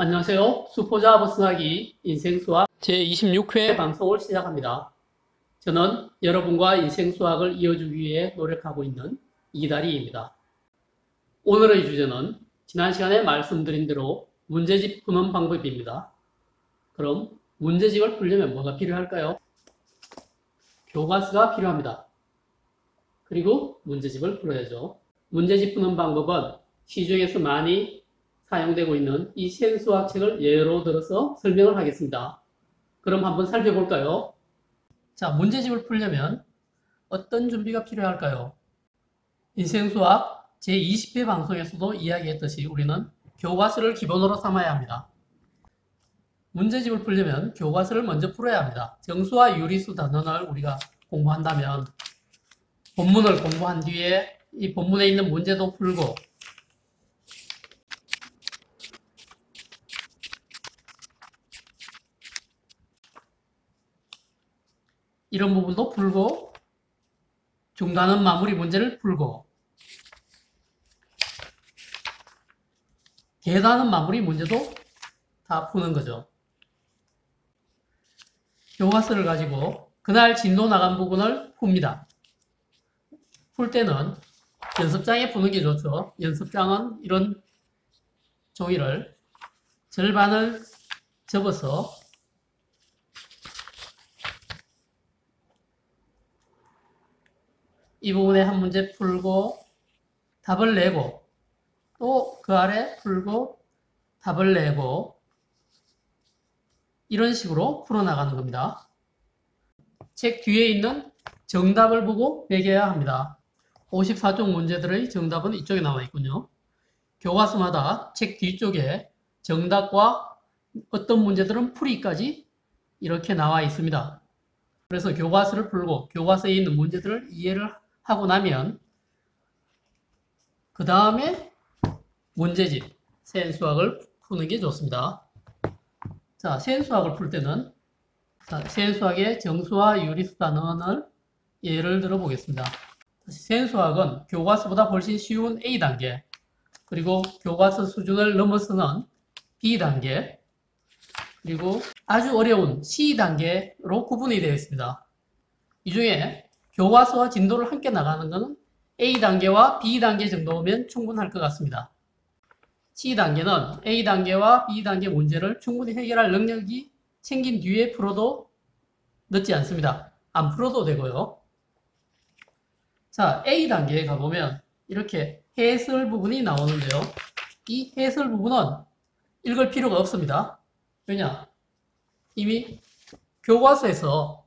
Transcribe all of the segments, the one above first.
안녕하세요. 수포자 버스나기 인생수학 제26회 방송을 시작합니다. 저는 여러분과 인생수학을 이어주기 위해 노력하고 있는 이다리입니다. 오늘의 주제는 지난 시간에 말씀드린 대로 문제집 푸는 방법입니다. 그럼 문제집을 풀려면 뭐가 필요할까요? 교과서가 필요합니다. 그리고 문제집을 풀어야죠. 문제집 푸는 방법은 시중에서 많이 사용되고 있는 이 생수학 책을 예로 들어서 설명을 하겠습니다. 그럼 한번 살펴볼까요? 자, 문제집을 풀려면 어떤 준비가 필요할까요? 인생수학 제20회 방송에서도 이야기했듯이 우리는 교과서를 기본으로 삼아야 합니다. 문제집을 풀려면 교과서를 먼저 풀어야 합니다. 정수와 유리수 단원을 우리가 공부한다면 본문을 공부한 뒤에 이 본문에 있는 문제도 풀고 이런 부분도 풀고 중단은 마무리 문제를 풀고 계단은 마무리 문제도 다 푸는 거죠. 교과서를 가지고 그날 진도 나간 부분을 풉니다. 풀 때는 연습장에 푸는 게 좋죠. 연습장은 이런 종이를 절반을 접어서 이 부분에 한 문제 풀고 답을 내고 또 그 아래 풀고 답을 내고 이런 식으로 풀어나가는 겁니다. 책 뒤에 있는 정답을 보고 매겨야 합니다. 54쪽 문제들의 정답은 이쪽에 나와 있군요. 교과서마다 책 뒤쪽에 정답과 어떤 문제들은 풀이까지 이렇게 나와 있습니다. 그래서 교과서를 풀고 교과서에 있는 문제들을 이해를 하고 나면 그 다음에 문제집, 세안수학을 푸는 게 좋습니다. 자, 세안수학을 풀 때는 세안수학의 정수와 유리수 단원을 예를 들어 보겠습니다. 세안수학은 교과서보다 훨씬 쉬운 A단계, 그리고 교과서 수준을 넘어서는 B단계, 그리고 아주 어려운 C단계로 구분이 되어 있습니다. 이 중에 교과서와 진도를 함께 나가는 것은 A단계와 B단계 정도면 충분할 것 같습니다. C단계는 A단계와 B단계 문제를 충분히 해결할 능력이 생긴 뒤에 풀어도 늦지 않습니다. 안 풀어도 되고요. 자, A단계에 가보면 이렇게 해설 부분이 나오는데요. 이 해설 부분은 읽을 필요가 없습니다. 왜냐? 이미 교과서에서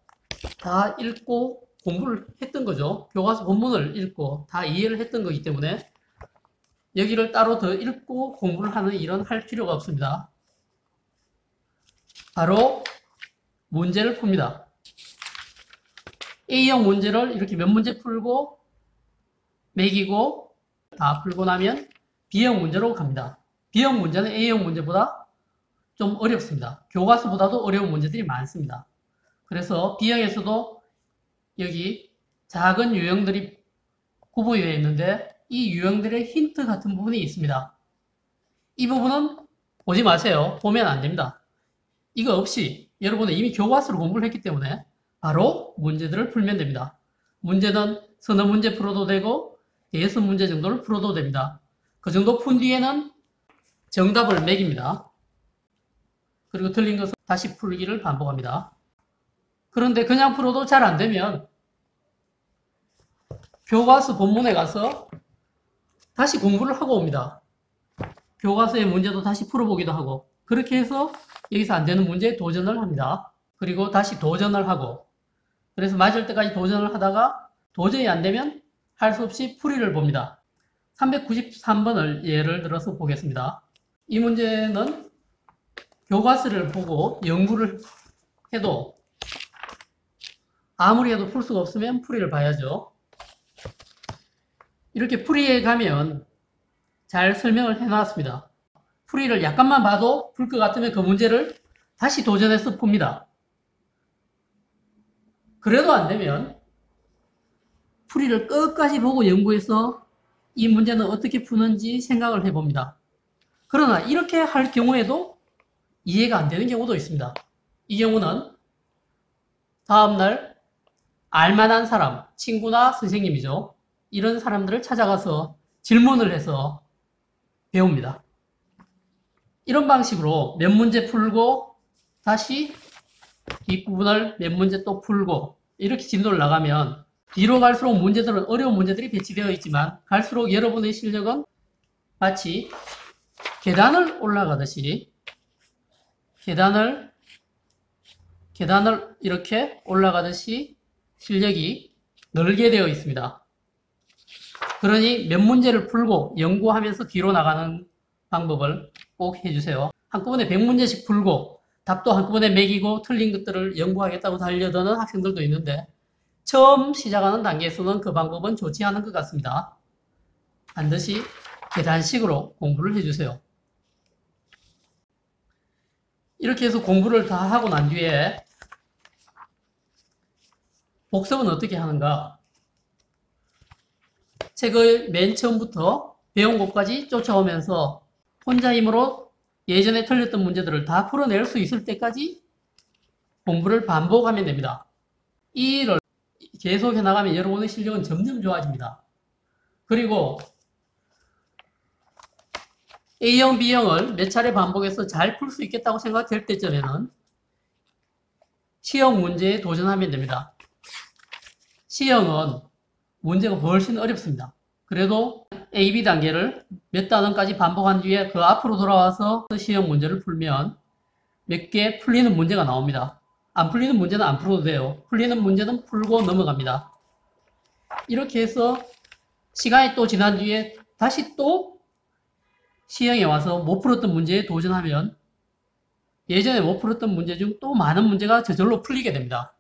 다 읽고 공부를 했던 거죠. 교과서 본문을 읽고 다 이해를 했던 거기 때문에 여기를 따로 더 읽고 공부를 하는 일은 할 필요가 없습니다. 바로 문제를 풉니다. A형 문제를 이렇게 몇 문제 풀고 매기고 다 풀고 나면 B형 문제로 갑니다. B형 문제는 A형 문제보다 좀 어렵습니다. 교과서보다도 어려운 문제들이 많습니다. 그래서 B형에서도 여기 작은 유형들이 구분이 되어 있는데 이 유형들의 힌트 같은 부분이 있습니다. 이 부분은 보지 마세요. 보면 안 됩니다. 이거 없이 여러분은 이미 교과서로 공부를 했기 때문에 바로 문제들을 풀면 됩니다. 문제는 서너 문제 풀어도 되고 6문제 정도를 풀어도 됩니다. 그 정도 푼 뒤에는 정답을 매깁니다. 그리고 틀린 것은 다시 풀기를 반복합니다. 그런데 그냥 풀어도 잘 안 되면 교과서 본문에 가서 다시 공부를 하고 옵니다. 교과서의 문제도 다시 풀어보기도 하고 그렇게 해서 여기서 안 되는 문제에 도전을 합니다. 그리고 다시 도전을 하고 그래서 맞을 때까지 도전을 하다가 도저히 안 되면 할 수 없이 풀이를 봅니다. 393번을 예를 들어서 보겠습니다. 이 문제는 교과서를 보고 연구를 해도 아무리 해도 풀 수가 없으면 풀이를 봐야죠. 이렇게 풀이에 가면 잘 설명을 해놨습니다. 풀이를 약간만 봐도 풀 것 같으면 그 문제를 다시 도전해서 풉니다. 그래도 안 되면 풀이를 끝까지 보고 연구해서 이 문제는 어떻게 푸는지 생각을 해봅니다. 그러나 이렇게 할 경우에도 이해가 안 되는 경우도 있습니다. 이 경우는 다음날 알만한 사람, 친구나 선생님이죠. 이런 사람들을 찾아가서 질문을 해서 배웁니다. 이런 방식으로 몇 문제 풀고 다시 뒷부분을 몇 문제 또 풀고 이렇게 진도를 나가면 뒤로 갈수록 문제들은 어려운 문제들이 배치되어 있지만 갈수록 여러분의 실력은 마치 계단을 올라가듯이 계단을 이렇게 올라가듯이 실력이 늘게 되어 있습니다. 그러니 몇 문제를 풀고 연구하면서 뒤로 나가는 방법을 꼭 해주세요. 한꺼번에 100문제씩 풀고 답도 한꺼번에 매기고 틀린 것들을 연구하겠다고 달려드는 학생들도 있는데 처음 시작하는 단계에서는 그 방법은 좋지 않은 것 같습니다. 반드시 계단식으로 공부를 해주세요. 이렇게 해서 공부를 다 하고 난 뒤에 복습은 어떻게 하는가? 책을 맨 처음부터 배운 곳까지 쫓아오면서 혼자 힘으로 예전에 틀렸던 문제들을 다 풀어낼 수 있을 때까지 공부를 반복하면 됩니다. 이 일을 계속 해나가면 여러분의 실력은 점점 좋아집니다. 그리고 A형, B형을 몇 차례 반복해서 잘 풀 수 있겠다고 생각될 때쯤에는 C형 문제에 도전하면 됩니다. C형은 문제가 훨씬 어렵습니다. 그래도 A, B 단계를 몇 단원까지 반복한 뒤에 그 앞으로 돌아와서 C형 문제를 풀면 몇 개 풀리는 문제가 나옵니다. 안 풀리는 문제는 안 풀어도 돼요. 풀리는 문제는 풀고 넘어갑니다. 이렇게 해서 시간이 또 지난 뒤에 다시 또 C형에 와서 못 풀었던 문제에 도전하면 예전에 못 풀었던 문제 중 또 많은 문제가 저절로 풀리게 됩니다.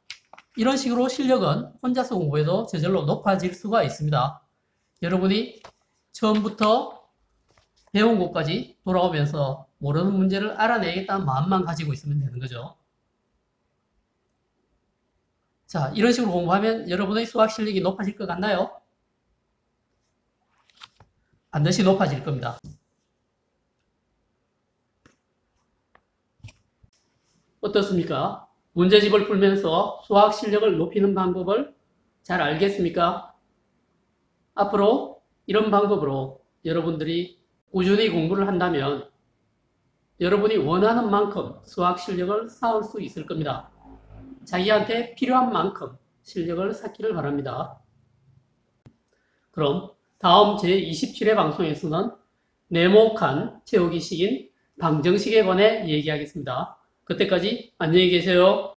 이런 식으로 실력은 혼자서 공부해도 저절로 높아질 수가 있습니다. 여러분이 처음부터 배운 곳까지 돌아오면서 모르는 문제를 알아내겠다는 마음만 가지고 있으면 되는 거죠. 자, 이런 식으로 공부하면 여러분의 수학 실력이 높아질 것 같나요? 반드시 높아질 겁니다. 어떻습니까? 문제집을 풀면서 수학 실력을 높이는 방법을 잘 알겠습니까? 앞으로 이런 방법으로 여러분들이 꾸준히 공부를 한다면 여러분이 원하는 만큼 수학 실력을 쌓을 수 있을 겁니다. 자기한테 필요한 만큼 실력을 쌓기를 바랍니다. 그럼 다음 제27회 방송에서는 네모칸 채우기식인 방정식에 관해 얘기하겠습니다. 그때까지 안녕히 계세요.